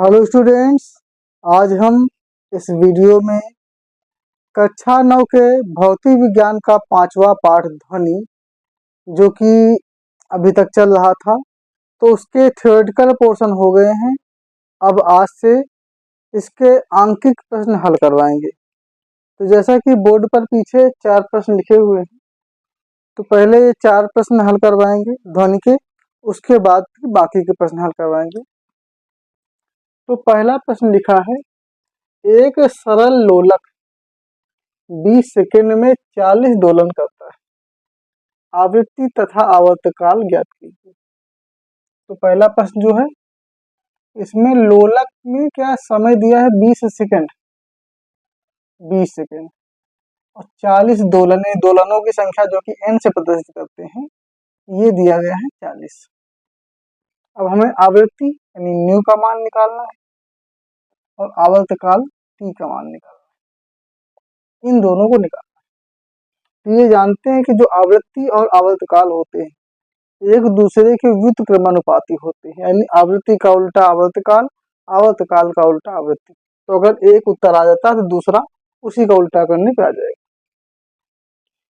Hello students, आज हम इस वीडियो में कक्षा 9 के भौतिक विज्ञान का 5वां पाठ ध्वनि जो कि अभी तक चल रहा था, तो उसके थ्योरेटिकल पोर्शन हो गए हैं। अब आज से इसके आंकिक प्रश्न हल करवाएंगे। तो जैसा कि बोर्ड पर पीछे 4 प्रश्न लिखे हुए हैं, तो पहले ये 4 प्रश्न हल करवाएंगे ध्वनि के, उसके बाद फिर बाकी के प्रश्न हल करवाएंगे। तो पहला प्रश्न लिखा है, एक सरल लोलक 20 सेकेंड में 40 दोलन करता है, आवृत्ति तथा आवर्तकाल ज्ञात कीजिए। तो पहला प्रश्न जो है, इसमें लोलक में क्या समय दिया है 20 सेकेंड, 20 सेकेंड और 40 दोलन, दोलनों की संख्या जो कि n से प्रदर्शित करते हैं, ये दिया गया है 40। अब हमें आवृत्ति यानी न्यू का मान निकालना है और आवर्तकाल t का मान निकालना है, इन दोनों को निकालना है। तो ये जानते हैं कि जो आवृत्ति और आवर्तकाल होते हैं एक दूसरे के व्युत्क्रमानुपाती होते हैं, यानी आवृत्ति का उल्टा आवर्तकाल, आवर्तकाल का उल्टा आवृत्ति। तो अगर एक उत्तर आ जाता है तो दूसरा उसी का उल्टा करने पे आ जाएगा।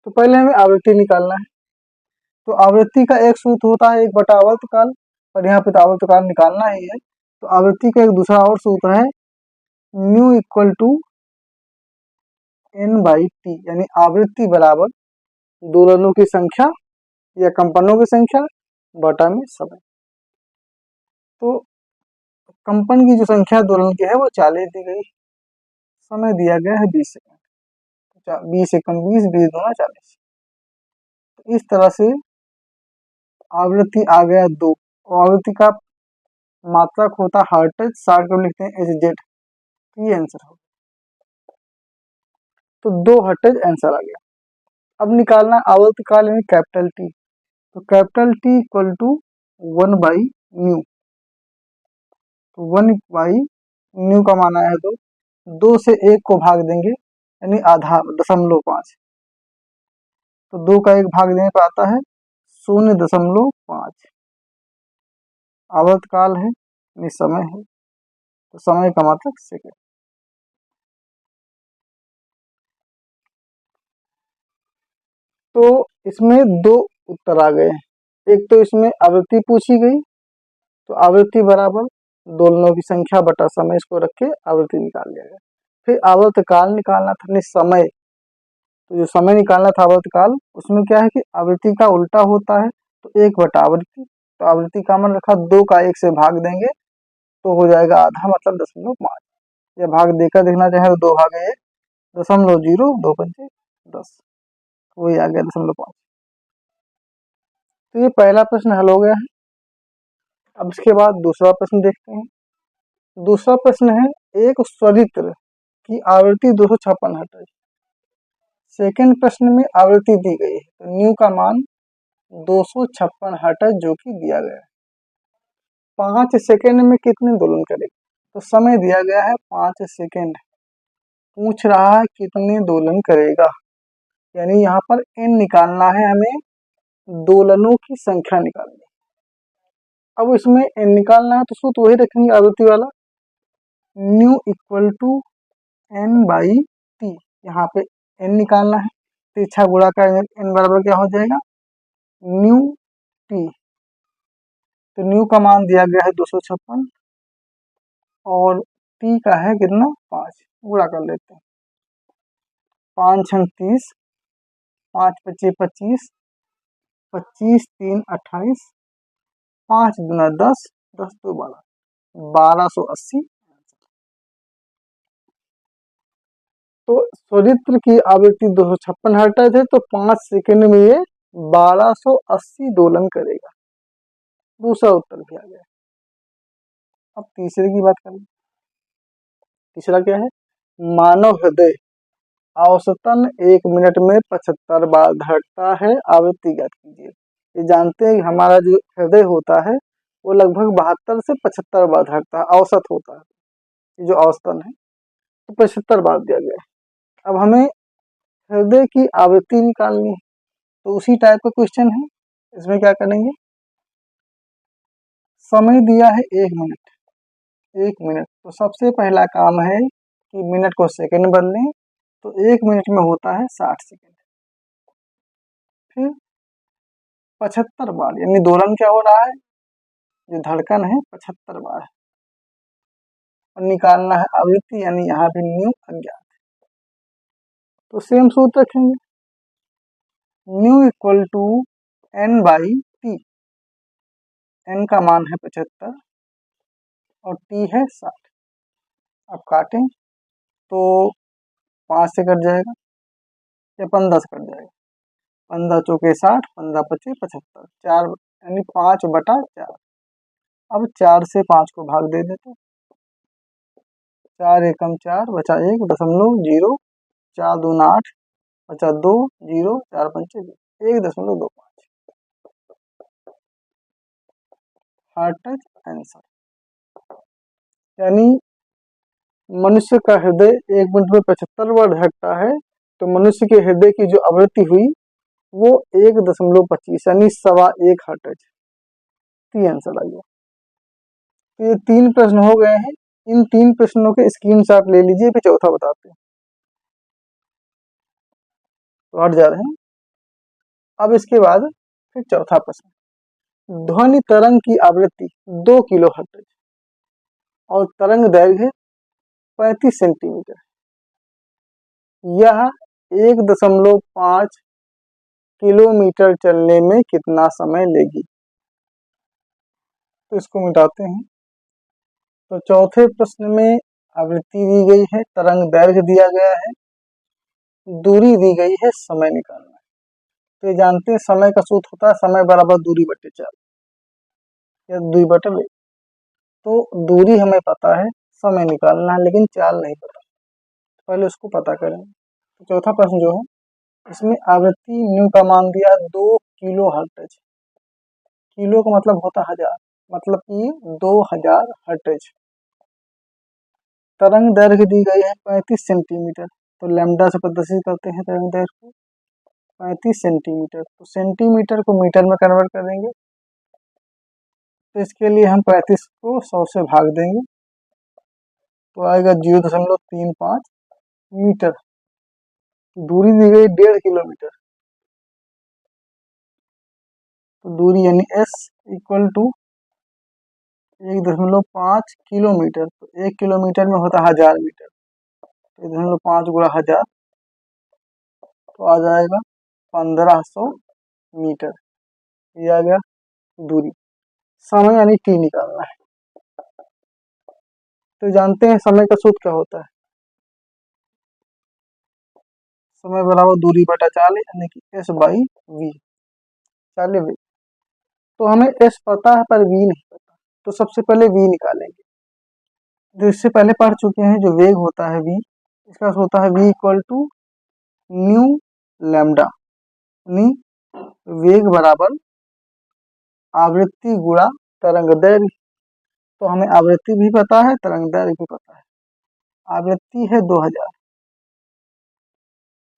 तो पहले हमें आवृत्ति निकालना है। तो आवृत्ति का एक सूत्र होता है 1 बटा आवर्तकाल, और यहाँ पे तो आवर्तकाल निकालना ही है। तो आवृत्ति का एक दूसरा और सूत्र है nu equal to n by T, यानी आवृत्ति बराबर दोलनों की संख्या या कंपनों की संख्या बटा में समय। तो कंपन की जो संख्या दोलन की है वो 40 दी गई, समय दिया गया है 20 सेकंड। 20 सेकंड 20, 20 दूना 40। तो इस तरह से आवृत्ति आ गया 2, और आवृत्ति का मात्रक होता हर्ट्ज, 60 को लिखते हैं एच जेड। ये आंसर होगा। तो 2 हर्ट्ज आंसर आ गया। अब निकालना आवर्तकाल यानी कैपिटल टी। तो capital T equal to 1 by nu. तो 1 बाई न्यू का मान आया है 2 से 1 को भाग देंगे यानी आधा, 0.5। तो 2 का 1 भाग देने पर आता है 0.5। आवर्तकाल है यानी समय है, तो समय का मतलब सेकेंड। तो इसमें 2 उत्तर आ गए हैं। एक तो इसमें आवृत्ति पूछी गई, तो आवृत्ति बराबर दोलनों की संख्या बटा समय, इसको रख के आवृत्ति निकाल लिया गया। फिर आवर्तकाल निकालना था, नहीं समय। तो जो समय निकालना था आवर्तकाल, उसमें क्या है कि आवृत्ति का उल्टा होता है, तो 1 बटा आवृत्ति। तो आवृत्ति का मान रखा, 2 का 1 से भाग देंगे तो हो जाएगा आधा, मतलब 0.5। या भाग देकर देखना चाहे तो 2 भागे 1, 0.0, 2 पंचे 10, वही आ गया 0.5। तो ये पहला प्रश्न हल हो गया है। अब इसके बाद दूसरा प्रश्न देखते हैं। दूसरा प्रश्न है, एक स्वरित्र की आवृत्ति 256 हर्ट्ज। सेकंड प्रश्न में आवृत्ति दी गई है, तो न्यू का मान 256 हर्ट्ज जो कि दिया गया है। 5 सेकंड में कितने दोलन करेगा? तो समय दिया गया है 5 सेकंड, पूछ रहा है कितने दोलन करेगा, यानी यहाँ पर n निकालना है हमें, दोलनों की संख्या निकालनी है। अब इसमें n निकालना है तो सूत्र वही रखेंगे आवृत्ति वाला, nu equal to n by T. यहाँ पे n निकालना है, तिरछा गुणा का n बराबर क्या हो जाएगा, न्यू टी। तो न्यू का मान दिया गया है 256 और टी का है कितना, 5। गुणा कर लेते हैं, 5 छंग 30, 5 पच्चे 25, 25 3 28, 5 दूना 10, 10 2 12, 1280। तो स्वरित्र की आवृत्ति 256 हर्ट्ज है, तो 5 सेकंड में ये 1280 दोलन करेगा। दूसरा उत्तर भी आ गया। अब तीसरे की बात करें। तीसरा क्या है, मानव हृदय औसतन 1 मिनट में 75 बार धड़कता है, आवृत्ति ज्ञात कीजिए। ये जानते हैं कि हमारा जो हृदय होता है वो लगभग 72 से 75 बार धड़कता है, औसत होता है, ये जो औसतन है, तो 75 बार दिया गया है। अब हमें हृदय की आवृत्ति निकालनी है, तो उसी टाइप का क्वेश्चन है। इसमें क्या करेंगे, समय दिया है 1 मिनट, 1 मिनट। तो सबसे पहला काम है कि मिनट को सेकंड बदलें, तो 1 मिनट में होता है 60 सेकंड। फिर 75 बार, यानी दोलन क्या हो रहा है, जो धड़कन है 75 बार है। और निकालना है आवृत्ति, यानी यहाँ भी न्यू अज्ञात है। तो सेम सूत्र रखेंगे, nu equal to n by T. n का मान है 75 और t है 60। अब काटें तो 5 से कट जाएगा या 15 से कट जाएगा। 15 चौके 60, 15 पचे 75, 4 यानी 5/4। अब 4 से 5 को भाग दे देते, 4 एकम 4 बचा 1.0, 4 दूना 8 बचा 2, 0, 4 पंचे 1.25 हार्ट टच आंसर। यानी मनुष्य का हृदय 1 मिनट में 75 बार धड़कता है, तो मनुष्य के हृदय की जो आवृत्ति हुई वो 1.25 यानी 1.25 हार्ट टच। टी आंसर आएगा। तो ये 3 प्रश्न हो गए हैं। इन 3 प्रश्नों के स्क्रीनशॉट ले लीजिए, फिर चौथा बताते हैं। तो हट जा रहे हैं। अब इसके बाद फिर चौथा प्रश्न, ध्वनि तरंग की आवृत्ति 2 किलो हर्ट्ज और तरंग दैर्घ्य 35 सेंटीमीटर, यह 1.5 किलोमीटर चलने में कितना समय लेगी। तो इसको मिटाते हैं। तो चौथे प्रश्न में आवृत्ति दी गई है, तरंग दैर्घ्य दिया गया है, दूरी दी गई है, समय निकालना है। तो ये जानते हैं समय का सूत्र होता है समय बराबर दूरी बटे 4 या 2/2। तो दूरी हमें पता है, समय निकालना है, लेकिन चाल नहीं पता, पहले उसको पता करें। तो चौथा प्रश्न जो है इसमें आवृत्ति न्यू का मान दिया 2 किलो हर्ट्ज। किलो का मतलब होता है 1000, मतलब कि 2000 हर्ट्ज। तरंग दैर्घ्य दी गई है 35 सेंटीमीटर, तो लैम्डा से प्रदर्शित करते हैं तरंग दैर्घ्य को 35 सेंटीमीटर। तो सेंटीमीटर को मीटर में कन्वर्ट करेंगे, तो इसके लिए हम 35 को 100 से भाग देंगे, तो आएगा 0.35 मीटर। दूरी दी गई 1.5 किलोमीटर, तो दूरी यानी s इक्वल टू 1.5 किलोमीटर। तो 1 किलोमीटर में होता है 1000 मीटर, तो 1.5 गुणा 1000, तो आ जाएगा 1500 मीटर। ये आ गया दूरी। समय यानी टी निकालना है। तो जानते हैं समय का सूत्र क्या होता है, समय बराबर दूरी बटा 40 यानी कि s बाई वी, 40 वी। तो हमें s पता है पर v नहीं पता, तो सबसे पहले v निकालेंगे। जो इससे पहले पढ़ चुके हैं, जो वेग होता है v, इसका होता है v equal to nu lambda, यानी वेग बराबर आवृत्ति गुणा तरंग दैर्घ्य। तो हमें आवृत्ति भी पता है, तरंग दैर्घ्य भी पता है। आवृत्ति है 2000,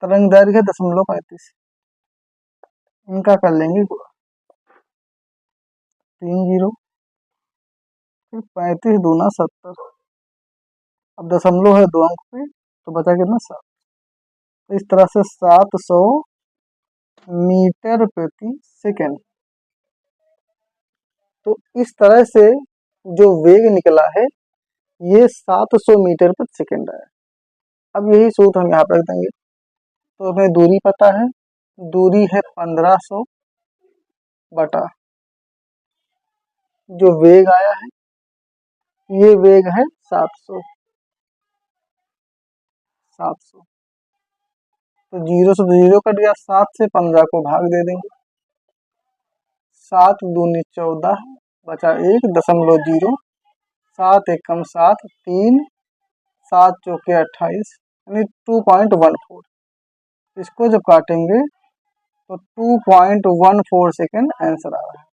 तरंग दैर्घ्य 0.35, इनका कर लेंगे गुणा, 3 0, फिर 35 दूना 70। अब दशमलव है 2 अंक पे, तो बचा कितना 7। तो इस तरह से 700 मीटर प्रति सेकेंड। तो इस तरह से जो वेग निकला है ये 700 मीटर प्रति सेकेंड है। अब यही सूत्र हम यहाँ पर रख देंगे। तो हमें दूरी पता है, दूरी है 1500 बटा जो वेग आया है, ये वेग है 700। तो 0 से 0 कट गया, 7 से 15 को भाग दे देंगे, 7 दूनी 14 बचा 1.0, 7 एकम 7, 3, 7 चौके 28 यानी 2.14। इसको जब काटेंगे तो 2.14 सेकेंड आंसर आ रहा है।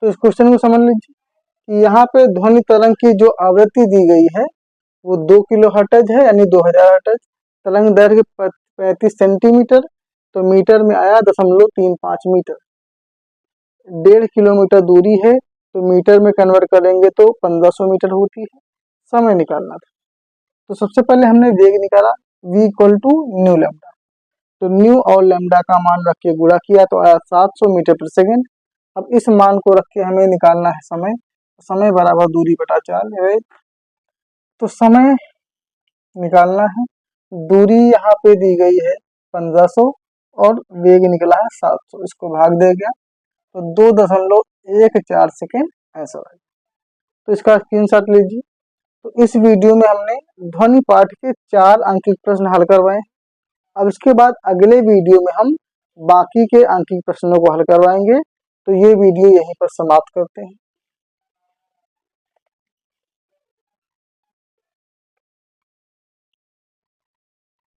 तो इस क्वेश्चन को समझ लीजिए कि यहाँ पे ध्वनि तरंग की जो आवृत्ति दी गई है वो 2 किलो हर्ट्ज है, यानी 2000 हर्ट्ज। तरंग दैर्घ्य 35 सेंटीमीटर, तो मीटर में आया 0.35 मीटर। 1.5 किलोमीटर दूरी है, तो मीटर में कन्वर्ट करेंगे तो 1500 मीटर होती है। समय निकालना था, तो सबसे पहले हमने वेग निकाला v equal to nu lambda. तो न्यू और लैम्डा का मान रख के गुणा किया तो आया 700 मीटर प्रति सेकंड। अब इस मान को रख के हमें निकालना है समय। समय बराबर दूरी बटा 4 है। तो समय निकालना है, दूरी यहाँ पे दी गई है 1500 और वेग निकला है 700, इसको भाग दे गया तो 2.14 सेकेंड ऐसा है। तो इसका स्क्रीनशॉट लीजिए। तो इस वीडियो में हमने ध्वनि पाठ के 4 अंकित प्रश्न हल करवाए। अब इसके बाद अगले वीडियो में हम बाकी के अंकित प्रश्नों को हल करवाएंगे। तो ये वीडियो यहीं पर समाप्त करते हैं।